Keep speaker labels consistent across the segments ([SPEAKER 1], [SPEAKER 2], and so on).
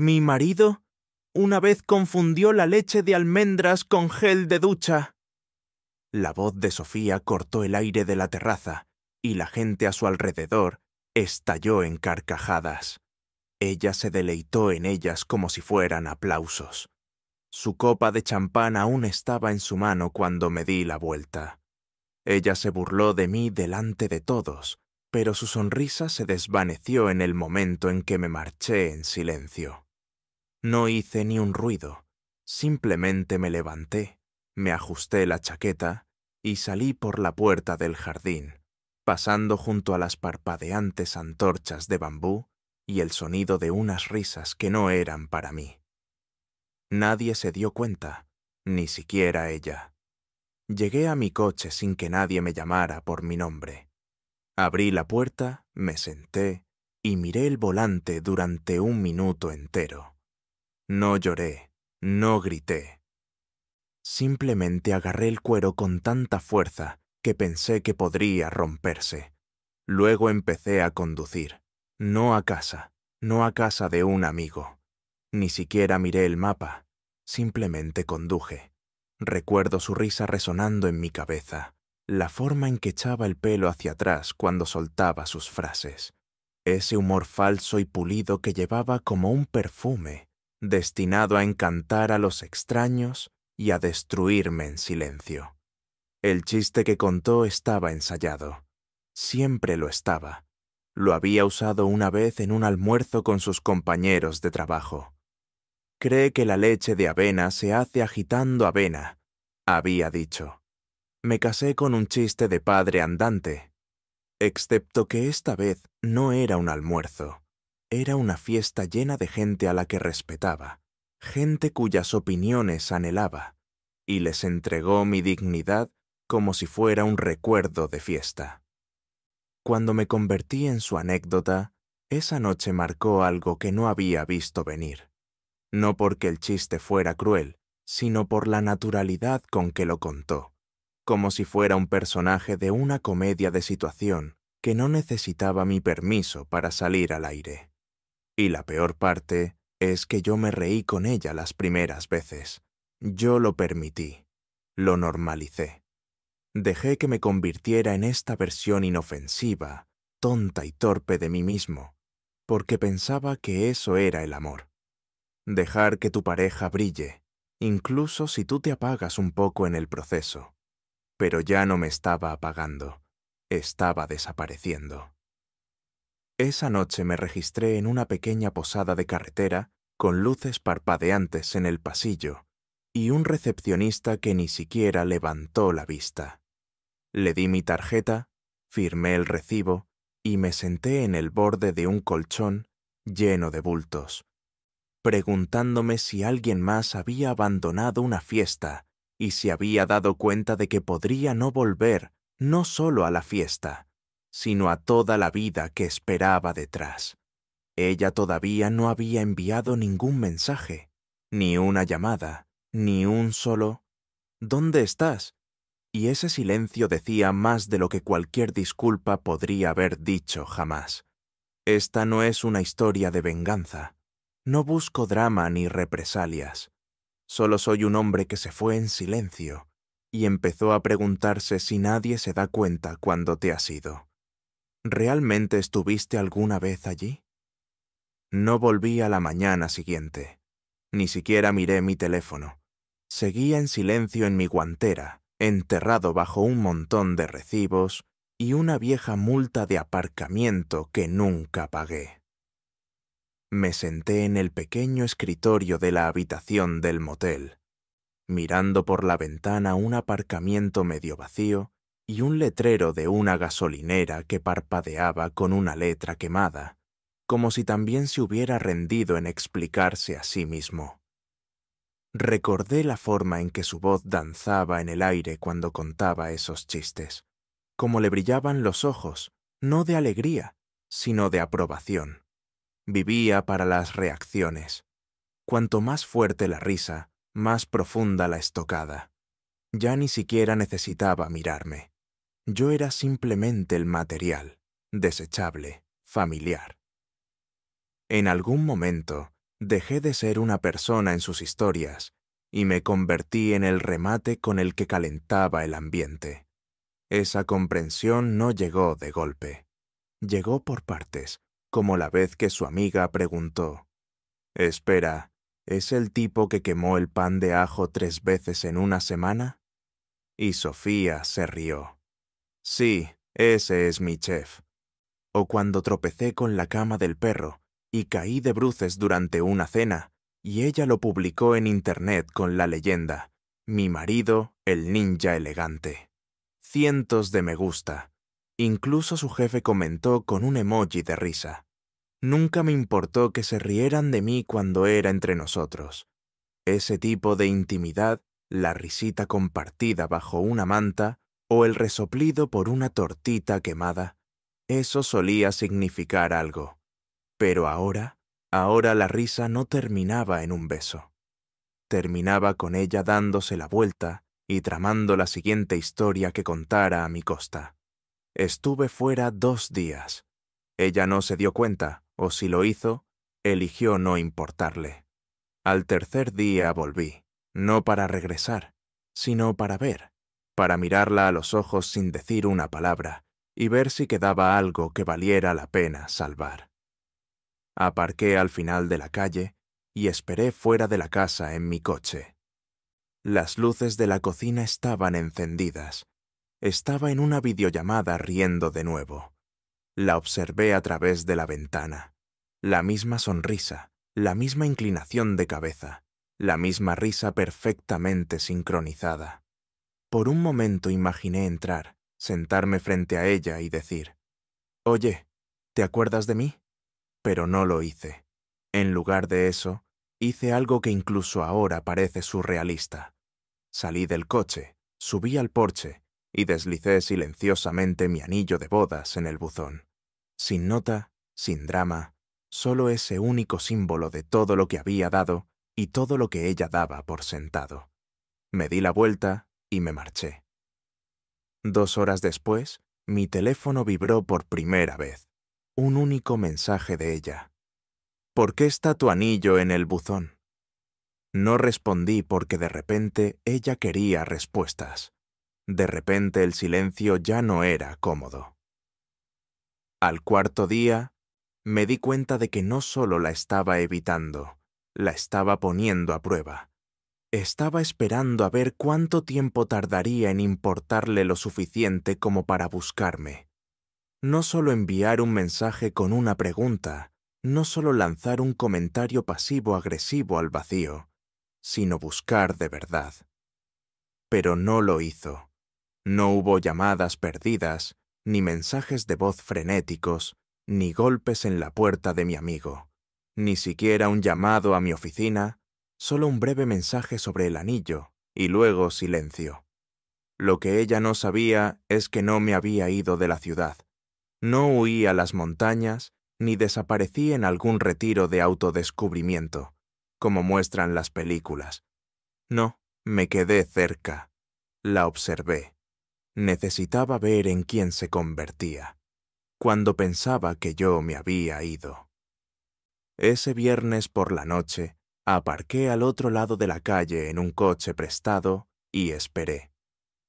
[SPEAKER 1] Mi marido una vez confundió la leche de almendras con gel de ducha. La voz de Sofía cortó el aire de la terraza y la gente a su alrededor estalló en carcajadas. Ella se deleitó en ellas como si fueran aplausos. Su copa de champán aún estaba en su mano cuando me di la vuelta. Ella se burló de mí delante de todos, pero su sonrisa se desvaneció en el momento en que me marché en silencio. No hice ni un ruido, simplemente me levanté, me ajusté la chaqueta y salí por la puerta del jardín, pasando junto a las parpadeantes antorchas de bambú y el sonido de unas risas que no eran para mí. Nadie se dio cuenta, ni siquiera ella. Llegué a mi coche sin que nadie me llamara por mi nombre. Abrí la puerta, me senté y miré el volante durante un minuto entero. No lloré, no grité. Simplemente agarré el cuero con tanta fuerza que pensé que podría romperse. Luego empecé a conducir, no a casa de un amigo. Ni siquiera miré el mapa, simplemente conduje. Recuerdo su risa resonando en mi cabeza, la forma en que echaba el pelo hacia atrás cuando soltaba sus frases, ese humor falso y pulido que llevaba como un perfume, destinado a encantar a los extraños y a destruirme en silencio. El chiste que contó estaba ensayado. Siempre lo estaba. Lo había usado una vez en un almuerzo con sus compañeros de trabajo. Cree que la leche de avena se hace agitando avena, había dicho. Me casé con un chiste de padre andante, excepto que esta vez no era un almuerzo. Era una fiesta llena de gente a la que respetaba, gente cuyas opiniones anhelaba, y les entregó mi dignidad como si fuera un recuerdo de fiesta. Cuando me convertí en su anécdota, esa noche marcó algo que no había visto venir. No porque el chiste fuera cruel, sino por la naturalidad con que lo contó, como si fuera un personaje de una comedia de situación que no necesitaba mi permiso para salir al aire. Y la peor parte es que yo me reí con ella las primeras veces. Yo lo permití, lo normalicé. Dejé que me convirtiera en esta versión inofensiva, tonta y torpe de mí mismo, porque pensaba que eso era el amor. Dejar que tu pareja brille, incluso si tú te apagas un poco en el proceso. Pero ya no me estaba apagando, estaba desapareciendo. Esa noche me registré en una pequeña posada de carretera con luces parpadeantes en el pasillo y un recepcionista que ni siquiera levantó la vista. Le di mi tarjeta, firmé el recibo y me senté en el borde de un colchón lleno de bultos, preguntándome si alguien más había abandonado una fiesta y se había dado cuenta de que podría no volver no solo a la fiesta, sino a toda la vida que esperaba detrás. Ella todavía no había enviado ningún mensaje, ni una llamada, ni un solo «¿Dónde estás?». Y ese silencio decía más de lo que cualquier disculpa podría haber dicho jamás. Esta no es una historia de venganza. No busco drama ni represalias. Solo soy un hombre que se fue en silencio y empezó a preguntarse si nadie se da cuenta cuando te has ido. ¿Realmente estuviste alguna vez allí? No volví a la mañana siguiente. Ni siquiera miré mi teléfono. Seguía en silencio en mi guantera, enterrado bajo un montón de recibos y una vieja multa de aparcamiento que nunca pagué. Me senté en el pequeño escritorio de la habitación del motel, mirando por la ventana un aparcamiento medio vacío y un letrero de una gasolinera que parpadeaba con una letra quemada, como si también se hubiera rendido en explicarse a sí mismo. Recordé la forma en que su voz danzaba en el aire cuando contaba esos chistes, cómo le brillaban los ojos, no de alegría, sino de aprobación. Vivía para las reacciones. Cuanto más fuerte la risa, más profunda la estocada. Ya ni siquiera necesitaba mirarme. Yo era simplemente el material, desechable, familiar. En algún momento, Dejé de ser una persona en sus historias y me convertí en el remate con el que calentaba el ambiente. Esa comprensión no llegó de golpe. Llegó por partes, como la vez que su amiga preguntó: «Espera, ¿es el tipo que quemó el pan de ajo 3 veces en una semana?» Y Sofía se rió. «Sí, ese es mi chef». O cuando tropecé con la cama del perro y caí de bruces durante una cena, y ella lo publicó en internet con la leyenda: «Mi marido, el ninja elegante». Cientos de me gusta. Incluso su jefe comentó con un emoji de risa. Nunca me importó que se rieran de mí cuando era entre nosotros. Ese tipo de intimidad, la risita compartida bajo una manta o el resoplido por una tortita quemada, eso solía significar algo. Pero ahora la risa no terminaba en un beso. Terminaba con ella dándose la vuelta y tramando la siguiente historia que contara a mi costa. Estuve fuera 2 días. Ella no se dio cuenta, o si lo hizo, eligió no importarle. Al tercer día volví, no para regresar, sino para ver, para mirarla a los ojos sin decir una palabra y ver si quedaba algo que valiera la pena salvar. Aparqué al final de la calle y esperé fuera de la casa en mi coche. Las luces de la cocina estaban encendidas. Estaba en una videollamada riendo de nuevo. La observé a través de la ventana. La misma sonrisa, la misma inclinación de cabeza, la misma risa perfectamente sincronizada. Por un momento imaginé entrar, sentarme frente a ella y decir: «Oye, ¿te acuerdas de mí?». Pero no lo hice. En lugar de eso, hice algo que incluso ahora parece surrealista. Salí del coche, subí al porche y deslicé silenciosamente mi anillo de bodas en el buzón. Sin nota, sin drama, solo ese único símbolo de todo lo que había dado y todo lo que ella daba por sentado. Me di la vuelta y me marché. 2 horas después, mi teléfono vibró por primera vez. Un único mensaje de ella: «¿Por qué está tu anillo en el buzón?». No respondí porque de repente ella quería respuestas. De repente el silencio ya no era cómodo. Al 4.º día, me di cuenta de que no solo la estaba evitando, la estaba poniendo a prueba. Estaba esperando a ver cuánto tiempo tardaría en importarle lo suficiente como para buscarme. No solo enviar un mensaje con una pregunta, no solo lanzar un comentario pasivo-agresivo al vacío, sino buscar de verdad. Pero no lo hizo. No hubo llamadas perdidas, ni mensajes de voz frenéticos, ni golpes en la puerta de mi amigo, ni siquiera un llamado a mi oficina, solo un breve mensaje sobre el anillo, y luego silencio. Lo que ella no sabía es que no me había ido de la ciudad. No huí a las montañas, ni desaparecí en algún retiro de autodescubrimiento, como muestran las películas. No, me quedé cerca. La observé. Necesitaba ver en quién se convertía, cuando pensaba que yo me había ido. Ese viernes por la noche, aparqué al otro lado de la calle en un coche prestado y esperé.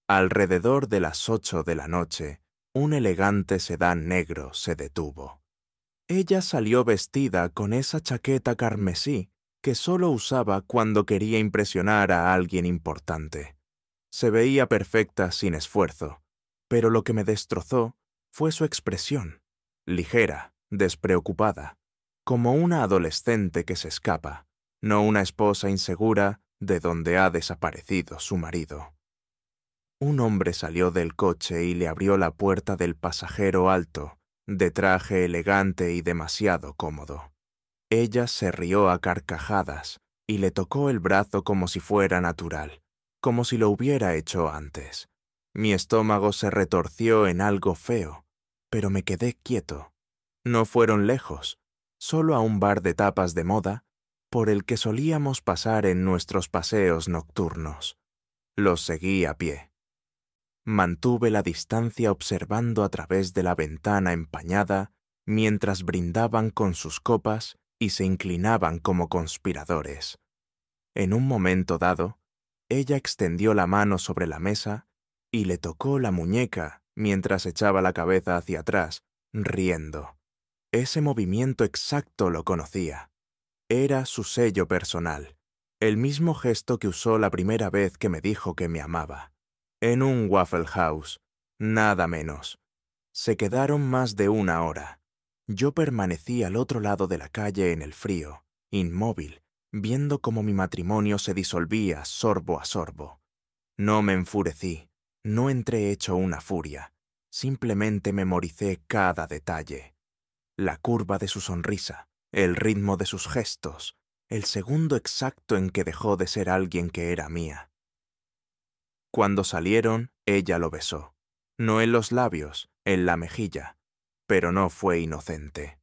[SPEAKER 1] Alrededor de las 8 de la noche, un elegante sedán negro se detuvo. Ella salió vestida con esa chaqueta carmesí que solo usaba cuando quería impresionar a alguien importante. Se veía perfecta sin esfuerzo, pero lo que me destrozó fue su expresión, ligera, despreocupada, como una adolescente que se escapa, no una esposa insegura de donde ha desaparecido su marido. Un hombre salió del coche y le abrió la puerta del pasajero alto, de traje elegante y demasiado cómodo. Ella se rió a carcajadas y le tocó el brazo como si fuera natural, como si lo hubiera hecho antes. Mi estómago se retorció en algo feo, pero me quedé quieto. No fueron lejos, solo a un bar de tapas de moda, por el que solíamos pasar en nuestros paseos nocturnos. Los seguí a pie. Mantuve la distancia observando a través de la ventana empañada mientras brindaban con sus copas y se inclinaban como conspiradores. En un momento dado, ella extendió la mano sobre la mesa y le tocó la muñeca mientras echaba la cabeza hacia atrás, riendo. Ese movimiento exacto lo conocía. Era su sello personal, el mismo gesto que usó la primera vez que me dijo que me amaba. En un Waffle House, nada menos. Se quedaron más de una hora. Yo permanecí al otro lado de la calle en el frío, inmóvil, viendo cómo mi matrimonio se disolvía sorbo a sorbo. No me enfurecí, no entré hecho una furia, simplemente memoricé cada detalle. La curva de su sonrisa, el ritmo de sus gestos, el segundo exacto en que dejó de ser alguien que era mía. Cuando salieron, ella lo besó. No en los labios, en la mejilla, pero no fue inocente.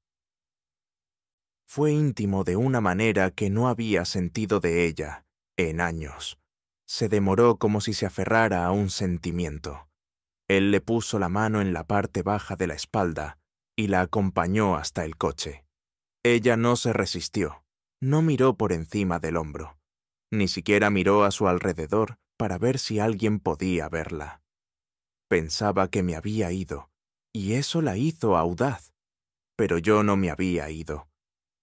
[SPEAKER 1] Fue íntimo de una manera que no había sentido de ella en años. Se demoró como si se aferrara a un sentimiento. Él le puso la mano en la parte baja de la espalda y la acompañó hasta el coche. Ella no se resistió, no miró por encima del hombro, ni siquiera miró a su alrededor para ver si alguien podía verla. Pensaba que me había ido, y eso la hizo audaz. Pero yo no me había ido.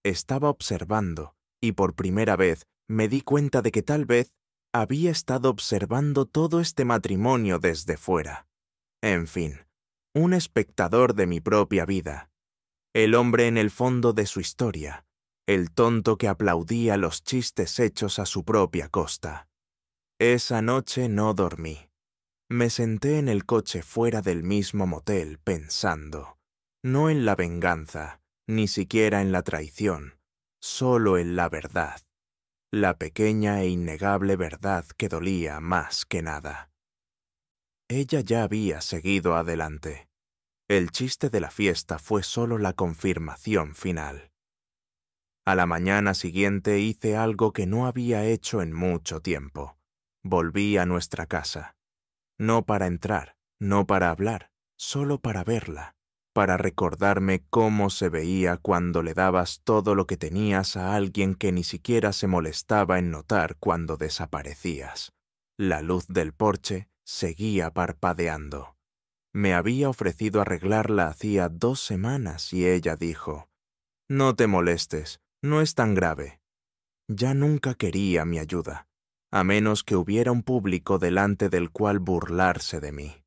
[SPEAKER 1] Estaba observando, y por primera vez me di cuenta de que tal vez había estado observando todo este matrimonio desde fuera. En fin, un espectador de mi propia vida. El hombre en el fondo de su historia, el tonto que aplaudía los chistes hechos a su propia costa. Esa noche no dormí. Me senté en el coche fuera del mismo motel pensando, no en la venganza, ni siquiera en la traición, solo en la verdad. La pequeña e innegable verdad que dolía más que nada. Ella ya había seguido adelante. El chiste de la fiesta fue solo la confirmación final. A la mañana siguiente hice algo que no había hecho en mucho tiempo. Volví a nuestra casa. No para entrar, no para hablar, solo para verla, para recordarme cómo se veía cuando le dabas todo lo que tenías a alguien que ni siquiera se molestaba en notar cuando desaparecías. La luz del porche seguía parpadeando. Me había ofrecido arreglarla hacía 2 semanas y ella dijo, «No te molestes, no es tan grave». Ya nunca quería mi ayuda, a menos que hubiera un público delante del cual burlarse de mí.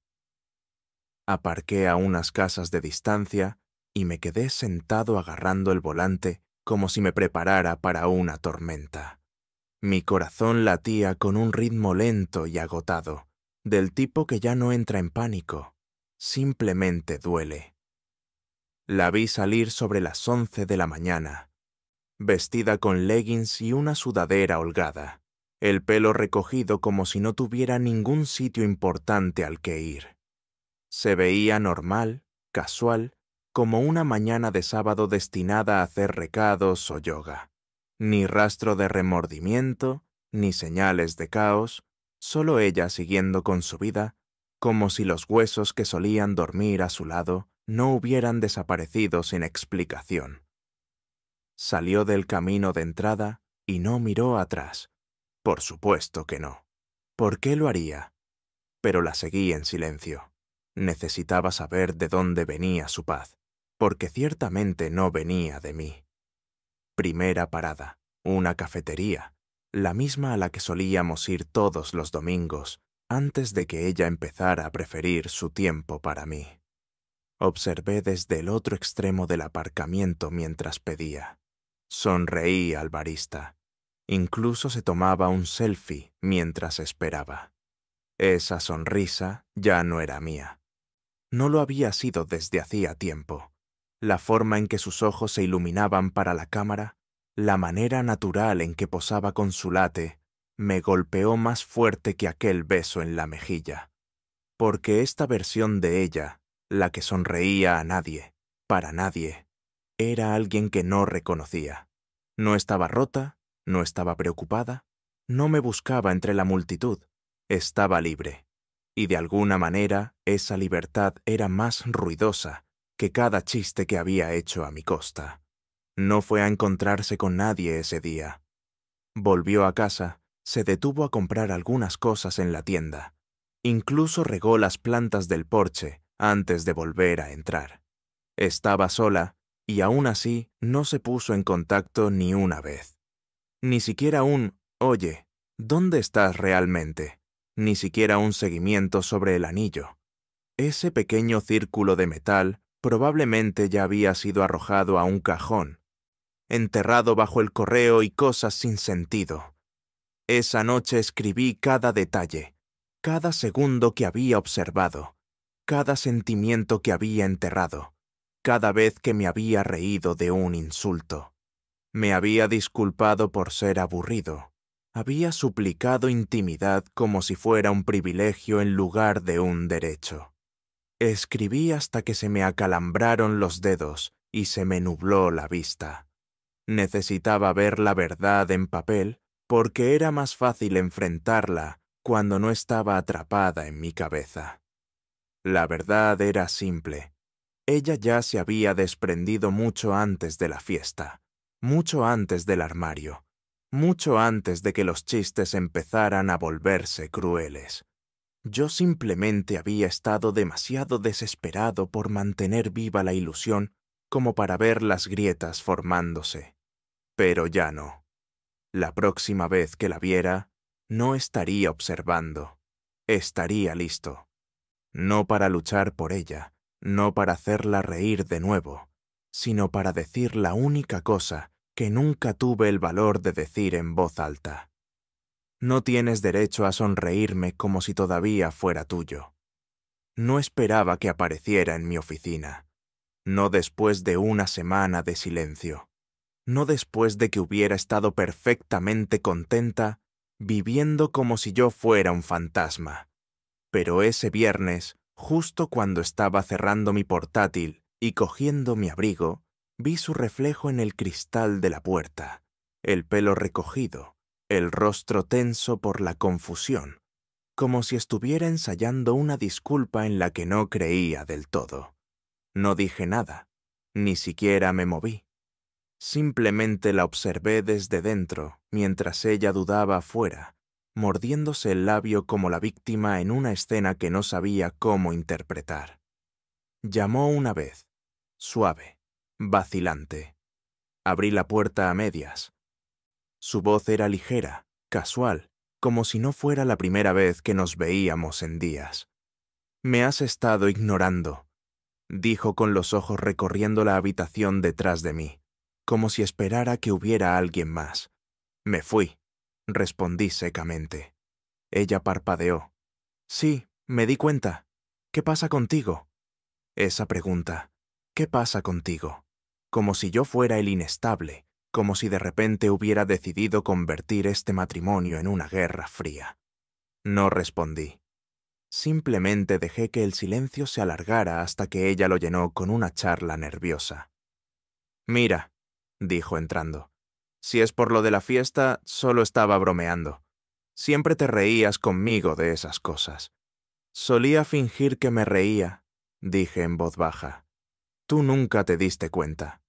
[SPEAKER 1] Aparqué a unas casas de distancia y me quedé sentado agarrando el volante como si me preparara para una tormenta. Mi corazón latía con un ritmo lento y agotado, del tipo que ya no entra en pánico, simplemente duele. La vi salir sobre las 11 de la mañana, vestida con leggings y una sudadera holgada, el pelo recogido como si no tuviera ningún sitio importante al que ir. Se veía normal, casual, como una mañana de sábado destinada a hacer recados o yoga. Ni rastro de remordimiento, ni señales de caos, solo ella siguiendo con su vida, como si los huesos que solían dormir a su lado no hubieran desaparecido sin explicación. Salió del camino de entrada y no miró atrás. Por supuesto que no. ¿Por qué lo haría? Pero la seguí en silencio. Necesitaba saber de dónde venía su paz, porque ciertamente no venía de mí. Primera parada, una cafetería, la misma a la que solíamos ir todos los domingos, antes de que ella empezara a preferir su tiempo para mí. Observé desde el otro extremo del aparcamiento mientras pedía. Sonreí al barista. Incluso se tomaba un selfie mientras esperaba. Esa sonrisa ya no era mía. No lo había sido desde hacía tiempo. La forma en que sus ojos se iluminaban para la cámara, la manera natural en que posaba con su latte, me golpeó más fuerte que aquel beso en la mejilla. Porque esta versión de ella, la que sonreía a nadie, para nadie, era alguien que no reconocía. No estaba rota, no estaba preocupada, no me buscaba entre la multitud, estaba libre. Y de alguna manera esa libertad era más ruidosa que cada chiste que había hecho a mi costa. No fue a encontrarse con nadie ese día. Volvió a casa, se detuvo a comprar algunas cosas en la tienda. Incluso regó las plantas del porche antes de volver a entrar. Estaba sola y aún así no se puso en contacto ni una vez. Ni siquiera un «Oye, ¿dónde estás realmente?», ni siquiera un seguimiento sobre el anillo. Ese pequeño círculo de metal probablemente ya había sido arrojado a un cajón, enterrado bajo el correo y cosas sin sentido. Esa noche escribí cada detalle, cada segundo que había observado, cada sentimiento que había enterrado, cada vez que me había reído de un insulto. Me había disculpado por ser aburrido. Había suplicado intimidad como si fuera un privilegio en lugar de un derecho. Escribí hasta que se me acalambraron los dedos y se me nubló la vista. Necesitaba ver la verdad en papel porque era más fácil enfrentarla cuando no estaba atrapada en mi cabeza. La verdad era simple. Ella ya se había desprendido mucho antes de la fiesta, mucho antes del armario, mucho antes de que los chistes empezaran a volverse crueles. Yo simplemente había estado demasiado desesperado por mantener viva la ilusión como para ver las grietas formándose. Pero ya no. La próxima vez que la viera, no estaría observando. Estaría listo. No para luchar por ella, no para hacerla reír de nuevo, sino para decir la única cosa que nunca tuve el valor de decir en voz alta. No tienes derecho a sonreírme como si todavía fuera tuyo. No esperaba que apareciera en mi oficina. No después de una semana de silencio. No después de que hubiera estado perfectamente contenta, viviendo como si yo fuera un fantasma. Pero ese viernes, justo cuando estaba cerrando mi portátil y cogiendo mi abrigo, vi su reflejo en el cristal de la puerta, el pelo recogido, el rostro tenso por la confusión, como si estuviera ensayando una disculpa en la que no creía del todo. No dije nada, ni siquiera me moví. Simplemente la observé desde dentro, mientras ella dudaba afuera, mordiéndose el labio como la víctima en una escena que no sabía cómo interpretar. Llamó una vez, suave, vacilante. Abrí la puerta a medias. Su voz era ligera, casual, como si no fuera la primera vez que nos veíamos en días. «Me has estado ignorando», dijo con los ojos recorriendo la habitación detrás de mí, como si esperara que hubiera alguien más. «Me fui», respondí secamente. Ella parpadeó. «Sí, me di cuenta. ¿Qué pasa contigo?» Esa pregunta, ¿qué pasa contigo? Como si yo fuera el inestable, como si de repente hubiera decidido convertir este matrimonio en una guerra fría. No respondí. Simplemente dejé que el silencio se alargara hasta que ella lo llenó con una charla nerviosa. «Mira», dijo entrando, «si es por lo de la fiesta, solo estaba bromeando. Siempre te reías conmigo de esas cosas». «Solía fingir que me reía», dije en voz baja. «Tú nunca te diste cuenta».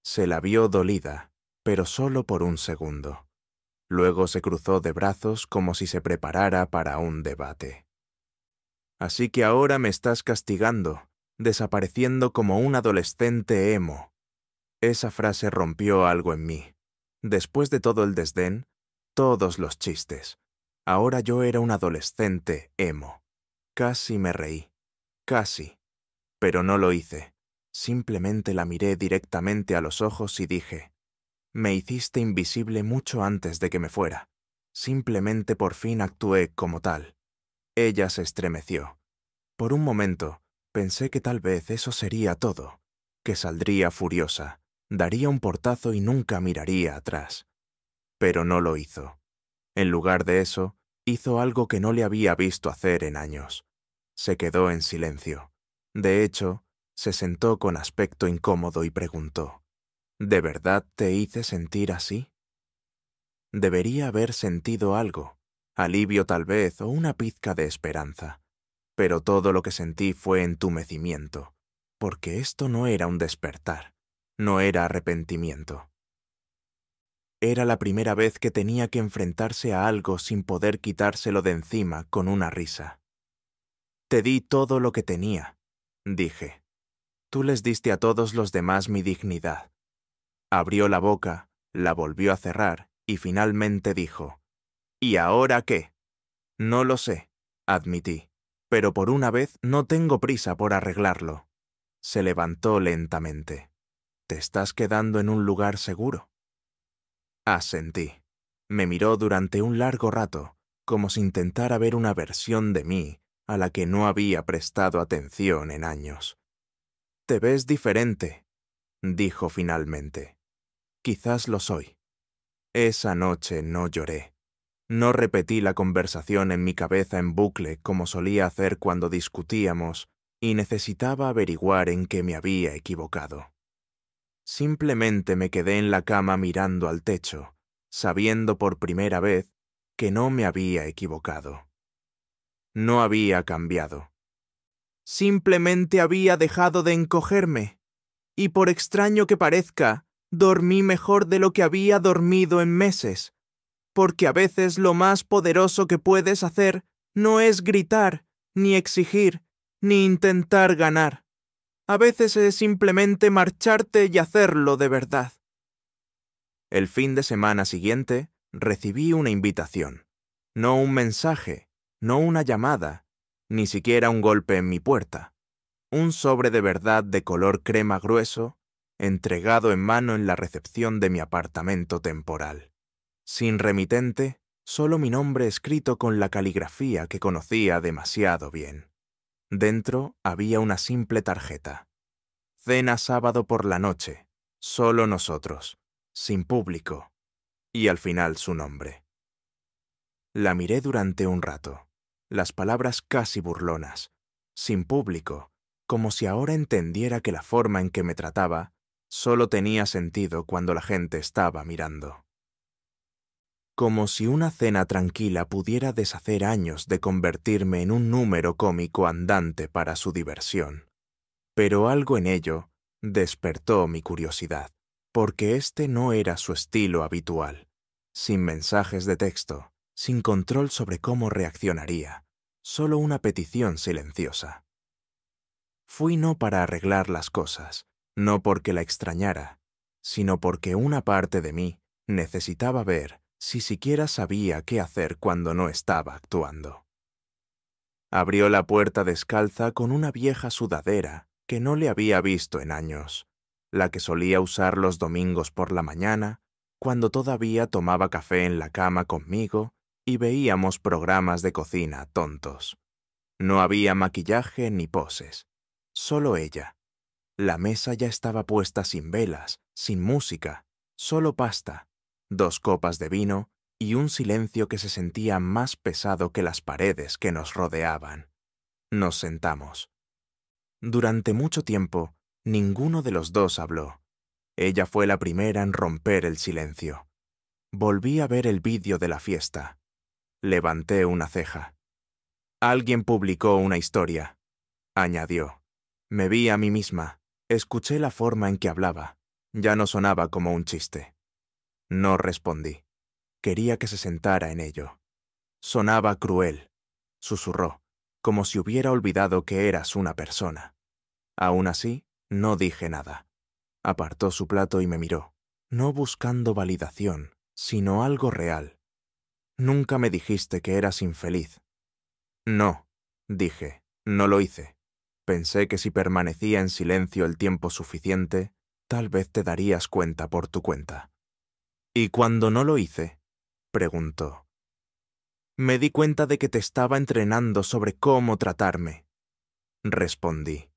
[SPEAKER 1] Se la vio dolida, pero solo por un segundo. Luego se cruzó de brazos como si se preparara para un debate. «Así que ahora me estás castigando, desapareciendo como un adolescente emo». Esa frase rompió algo en mí. Después de todo el desdén, todos los chistes, ahora yo era un adolescente emo. Casi me reí. Casi. Pero no lo hice. Simplemente la miré directamente a los ojos y dije, «Me hiciste invisible mucho antes de que me fuera. Simplemente por fin actué como tal». Ella se estremeció. Por un momento, pensé que tal vez eso sería todo, que saldría furiosa, daría un portazo y nunca miraría atrás. Pero no lo hizo. En lugar de eso, hizo algo que no le había visto hacer en años. Se quedó en silencio. De hecho, se sentó con aspecto incómodo y preguntó, «¿De verdad te hice sentir así?» Debería haber sentido algo, alivio tal vez o una pizca de esperanza. Pero todo lo que sentí fue entumecimiento, porque esto no era un despertar, No era arrepentimiento. Era la primera vez que tenía que enfrentarse a algo sin poder quitárselo de encima con una risa. «Te di todo lo que tenía», dije. «Tú les diste a todos los demás mi dignidad». Abrió la boca, la volvió a cerrar y finalmente dijo: «¿Y ahora qué?» «No lo sé», admití, «pero por una vez no tengo prisa por arreglarlo». Se levantó lentamente. «¿Te estás quedando en un lugar seguro?» Asentí. Me miró durante un largo rato, como si intentara ver una versión de mí a la que no había prestado atención en años. «Te ves diferente», dijo finalmente. «Quizás lo soy». Esa noche no lloré. No repetí la conversación en mi cabeza en bucle como solía hacer cuando discutíamos y necesitaba averiguar en qué me había equivocado. Simplemente me quedé en la cama mirando al techo, sabiendo por primera vez que no me había equivocado. No había cambiado. Simplemente había dejado de encogerme. Y por extraño que parezca, dormí mejor de lo que había dormido en meses. Porque a veces lo más poderoso que puedes hacer no es gritar, ni exigir, ni intentar ganar. A veces es simplemente marcharte y hacerlo de verdad. El fin de semana siguiente recibí una invitación. No un mensaje, no una llamada, ni siquiera un golpe en mi puerta. Un sobre de verdad de color crema grueso, entregado en mano en la recepción de mi apartamento temporal. Sin remitente, solo mi nombre escrito con la caligrafía que conocía demasiado bien. Dentro había una simple tarjeta. Cena sábado por la noche, solo nosotros, sin público. Y al final su nombre. La miré durante un rato, las palabras casi burlonas, sin público, como si ahora entendiera que la forma en que me trataba solo tenía sentido cuando la gente estaba mirando. Como si una cena tranquila pudiera deshacer años de convertirme en un número cómico andante para su diversión. Pero algo en ello despertó mi curiosidad, porque este no era su estilo habitual. Sin mensajes de texto, sin control sobre cómo reaccionaría, solo una petición silenciosa. Fui no para arreglar las cosas, no porque la extrañara, sino porque una parte de mí necesitaba ver si siquiera sabía qué hacer cuando no estaba actuando. Abrió la puerta descalza con una vieja sudadera que no le había visto en años, la que solía usar los domingos por la mañana, cuando todavía tomaba café en la cama conmigo y veíamos programas de cocina tontos. No había maquillaje ni poses, solo ella. La mesa ya estaba puesta sin velas, sin música, solo pasta, 2 copas de vino y un silencio que se sentía más pesado que las paredes que nos rodeaban. Nos sentamos. Durante mucho tiempo, ninguno de los dos habló. Ella fue la primera en romper el silencio. Volví a ver el vídeo de la fiesta. Levanté una ceja. «Alguien publicó una historia», añadió. Me vi a mí misma. Escuché la forma en que hablaba. Ya no sonaba como un chiste. No respondí. Quería que se sentara en ello. Sonaba cruel. Susurró, como si hubiera olvidado que eras una persona. Aún así, no dije nada. Apartó su plato y me miró, no buscando validación, sino algo real. «Nunca me dijiste que eras infeliz». «No», dije, «no lo hice. Pensé que si permanecía en silencio el tiempo suficiente, tal vez te darías cuenta por tu cuenta». «¿Y cuando no lo hice?», preguntó. «Me di cuenta de que te estaba entrenando sobre cómo tratarme», respondí.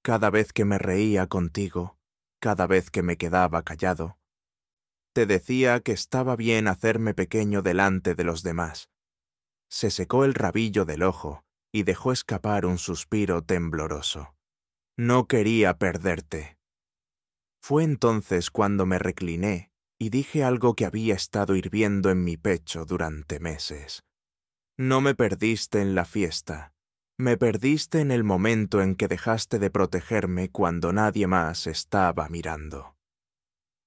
[SPEAKER 1] «Cada vez que me reía contigo, cada vez que me quedaba callado, te decía que estaba bien hacerme pequeño delante de los demás». Se secó el rabillo del ojo y dejó escapar un suspiro tembloroso. «No quería perderte». Fue entonces cuando me recliné y dije algo que había estado hirviendo en mi pecho durante meses. «No me perdiste en la fiesta. Me perdiste en el momento en que dejaste de protegerme cuando nadie más estaba mirando.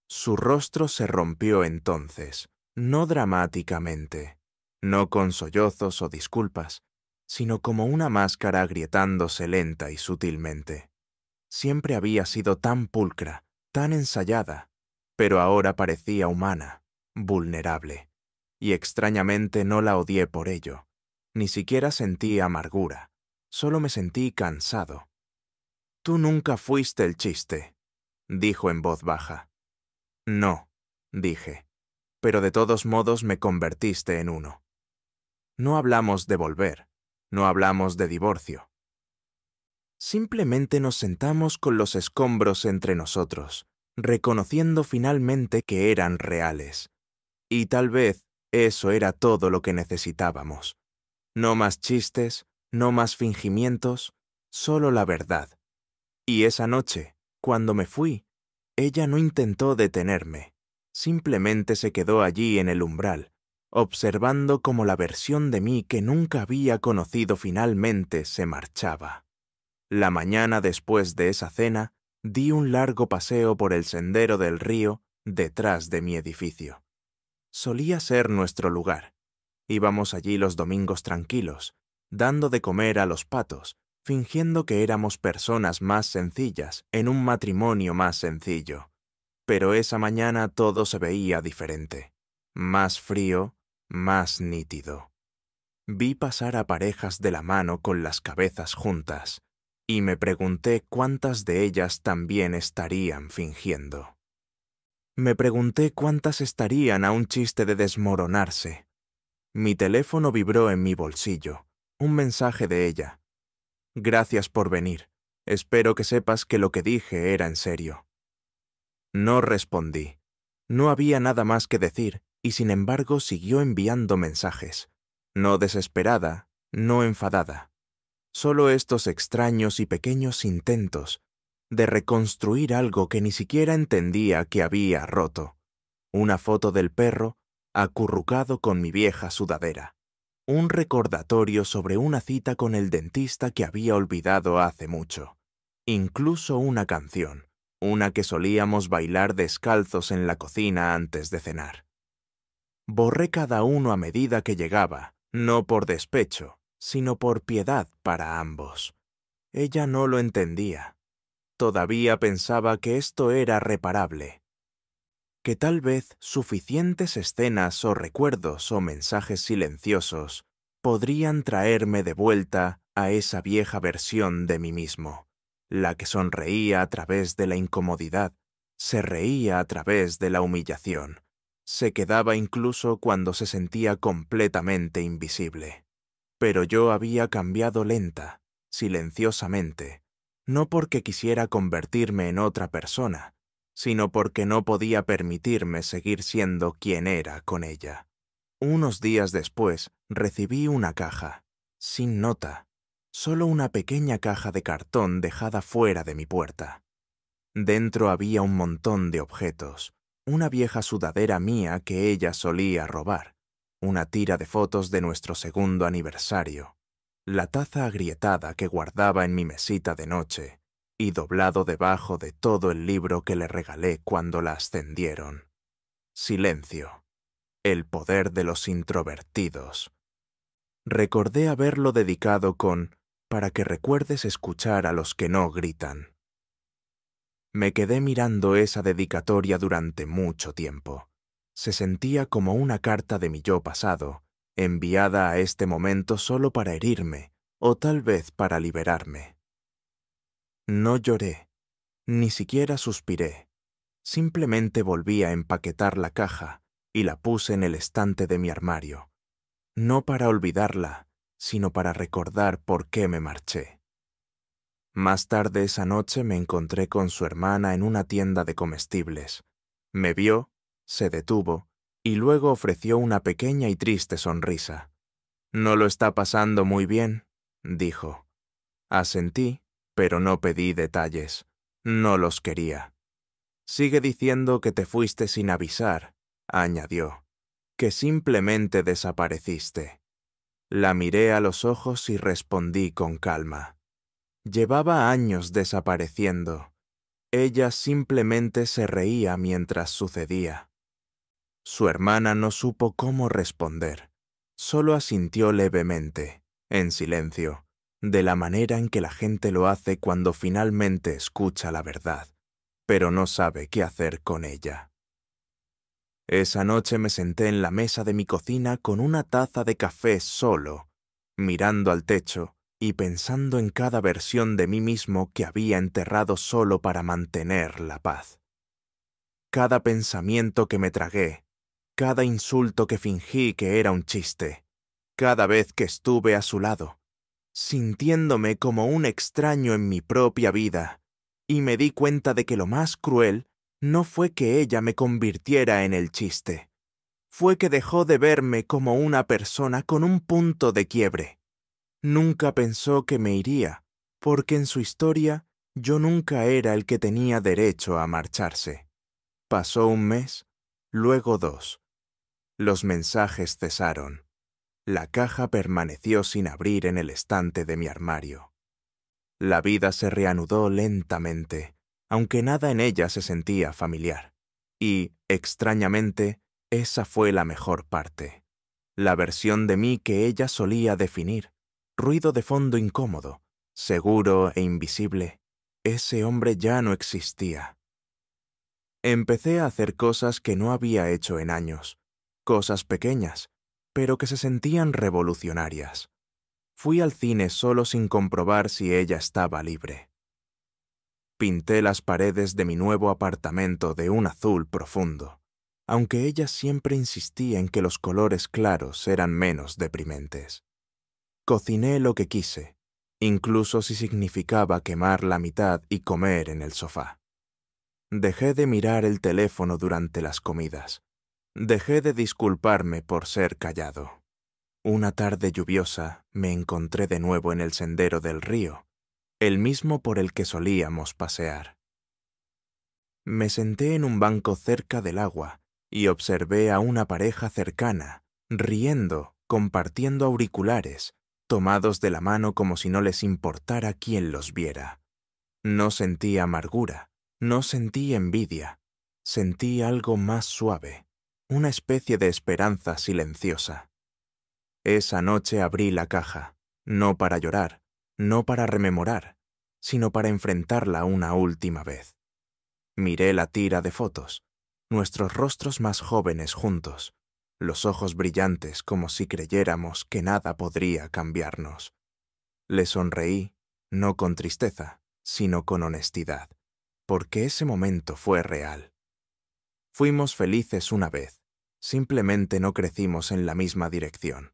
[SPEAKER 1] Su rostro se rompió entonces, no dramáticamente, no con sollozos o disculpas, sino como una máscara agrietándose lenta y sutilmente. Siempre había sido tan pulcra, tan ensayada, pero ahora parecía humana, vulnerable, y extrañamente no la odié por ello. Ni siquiera sentí amargura, solo me sentí cansado. «Tú nunca fuiste el chiste», dijo en voz baja. «No», dije, «pero de todos modos me convertiste en uno». No hablamos de volver, no hablamos de divorcio. Simplemente nos sentamos con los escombros entre nosotros, reconociendo finalmente que eran reales. Y tal vez eso era todo lo que necesitábamos. No más chistes, no más fingimientos, solo la verdad. Y esa noche, cuando me fui, ella no intentó detenerme. Simplemente se quedó allí en el umbral, observando cómo la versión de mí que nunca había conocido finalmente se marchaba. La mañana después de esa cena, di un largo paseo por el sendero del río detrás de mi edificio. Solía ser nuestro lugar. Íbamos allí los domingos tranquilos, dando de comer a los patos, fingiendo que éramos personas más sencillas en un matrimonio más sencillo. Pero esa mañana todo se veía diferente, más frío, más nítido. Vi pasar a parejas de la mano con las cabezas juntas, y me pregunté cuántas de ellas también estarían fingiendo. Me pregunté cuántas estarían a un chiste de desmoronarse. Mi teléfono vibró en mi bolsillo. Un mensaje de ella. «Gracias por venir. Espero que sepas que lo que dije era en serio». No respondí. No había nada más que decir, y sin embargo siguió enviando mensajes. No desesperada, no enfadada. Solo estos extraños y pequeños intentos de reconstruir algo que ni siquiera entendía que había roto. Una foto del perro acurrucado con mi vieja sudadera. Un recordatorio sobre una cita con el dentista que había olvidado hace mucho. Incluso una canción, una que solíamos bailar descalzos en la cocina antes de cenar. Borré cada uno a medida que llegaba, no por despecho, sino por piedad para ambos. Ella no lo entendía. Todavía pensaba que esto era reparable, que tal vez suficientes escenas o recuerdos o mensajes silenciosos podrían traerme de vuelta a esa vieja versión de mí mismo, la que sonreía a través de la incomodidad, se reía a través de la humillación, se quedaba incluso cuando se sentía completamente invisible. Pero yo había cambiado lenta, silenciosamente, no porque quisiera convertirme en otra persona, sino porque no podía permitirme seguir siendo quien era con ella. Unos días después recibí una caja, sin nota, solo una pequeña caja de cartón dejada fuera de mi puerta. Dentro había un montón de objetos, una vieja sudadera mía que ella solía robar, una tira de fotos de nuestro segundo aniversario, la taza agrietada que guardaba en mi mesita de noche y doblado debajo de todo el libro que le regalé cuando la ascendieron. Silencio. El poder de los introvertidos. Recordé haberlo dedicado con «para que recuerdes escuchar a los que no gritan». Me quedé mirando esa dedicatoria durante mucho tiempo. Se sentía como una carta de mi yo pasado, enviada a este momento solo para herirme, o tal vez para liberarme. No lloré, ni siquiera suspiré. Simplemente volví a empaquetar la caja y la puse en el estante de mi armario. No para olvidarla, sino para recordar por qué me marché. Más tarde esa noche me encontré con su hermana en una tienda de comestibles. Me vio, se detuvo, y luego ofreció una pequeña y triste sonrisa. «No lo está pasando muy bien», dijo. Asentí, pero no pedí detalles. No los quería. «Sigue diciendo que te fuiste sin avisar», añadió, «que simplemente desapareciste». La miré a los ojos y respondí con calma. Llevaba años desapareciendo. Ella simplemente se reía mientras sucedía. Su hermana no supo cómo responder. Solo asintió levemente, en silencio, de la manera en que la gente lo hace cuando finalmente escucha la verdad, pero no sabe qué hacer con ella. Esa noche me senté en la mesa de mi cocina con una taza de café solo, mirando al techo y pensando en cada versión de mí mismo que había enterrado solo para mantener la paz. Cada pensamiento que me tragué, cada insulto que fingí que era un chiste, cada vez que estuve a su lado, sintiéndome como un extraño en mi propia vida, y me di cuenta de que lo más cruel no fue que ella me convirtiera en el chiste, fue que dejó de verme como una persona con un punto de quiebre. Nunca pensó que me iría, porque en su historia yo nunca era el que tenía derecho a marcharse. Pasó un mes, luego 2. Los mensajes cesaron. La caja permaneció sin abrir en el estante de mi armario. La vida se reanudó lentamente, aunque nada en ella se sentía familiar. Y, extrañamente, esa fue la mejor parte. La versión de mí que ella solía definir. Ruido de fondo incómodo, seguro e invisible. Ese hombre ya no existía. Empecé a hacer cosas que no había hecho en años. Cosas pequeñas, pero que se sentían revolucionarias. Fui al cine solo sin comprobar si ella estaba libre. Pinté las paredes de mi nuevo apartamento de un azul profundo, aunque ella siempre insistía en que los colores claros eran menos deprimentes. Cociné lo que quise, incluso si significaba quemar la mitad y comer en el sofá. Dejé de mirar el teléfono durante las comidas. Dejé de disculparme por ser callado. Una tarde lluviosa me encontré de nuevo en el sendero del río, el mismo por el que solíamos pasear. Me senté en un banco cerca del agua y observé a una pareja cercana, riendo, compartiendo auriculares, tomados de la mano como si no les importara quién los viera. No sentí amargura, no sentí envidia, sentí algo más suave, una especie de esperanza silenciosa. Esa noche abrí la caja, no para llorar, no para rememorar, sino para enfrentarla una última vez. Miré la tira de fotos, nuestros rostros más jóvenes juntos, los ojos brillantes como si creyéramos que nada podría cambiarnos. Le sonreí, no con tristeza, sino con honestidad, porque ese momento fue real. Fuimos felices una vez, simplemente no crecimos en la misma dirección.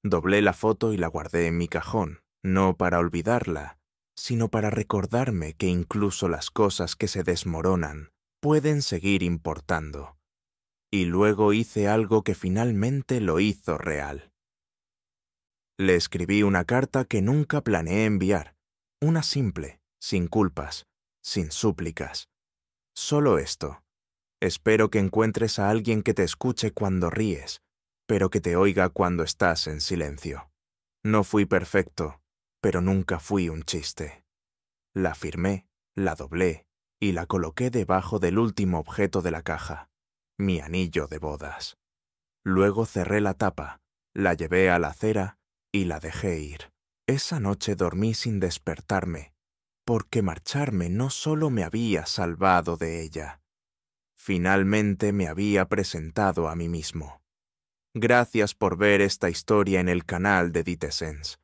[SPEAKER 1] Doblé la foto y la guardé en mi cajón, no para olvidarla, sino para recordarme que incluso las cosas que se desmoronan pueden seguir importando. Y luego hice algo que finalmente lo hizo real. Le escribí una carta que nunca planeé enviar, una simple, sin culpas, sin súplicas. Solo esto. Espero que encuentres a alguien que te escuche cuando ríes, pero que te oiga cuando estás en silencio. No fui perfecto, pero nunca fui un chiste. La firmé, la doblé y la coloqué debajo del último objeto de la caja, mi anillo de bodas. Luego cerré la tapa, la llevé a la acera y la dejé ir. Esa noche dormí sin despertarme, porque marcharme no solo me había salvado de ella, finalmente me había presentado a mí mismo. Gracias por ver esta historia en el canal de Ditesens.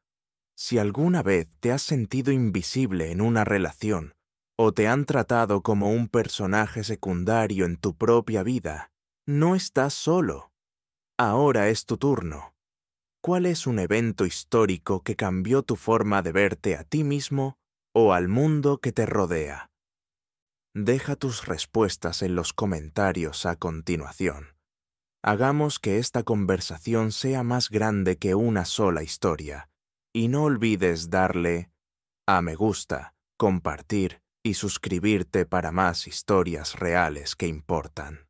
[SPEAKER 1] Si alguna vez te has sentido invisible en una relación o te han tratado como un personaje secundario en tu propia vida, no estás solo. Ahora es tu turno. ¿Cuál es un evento histórico que cambió tu forma de verte a ti mismo o al mundo que te rodea? Deja tus respuestas en los comentarios a continuación. Hagamos que esta conversación sea más grande que una sola historia, y no olvides darle a me gusta, compartir y suscribirte para más historias reales que importan.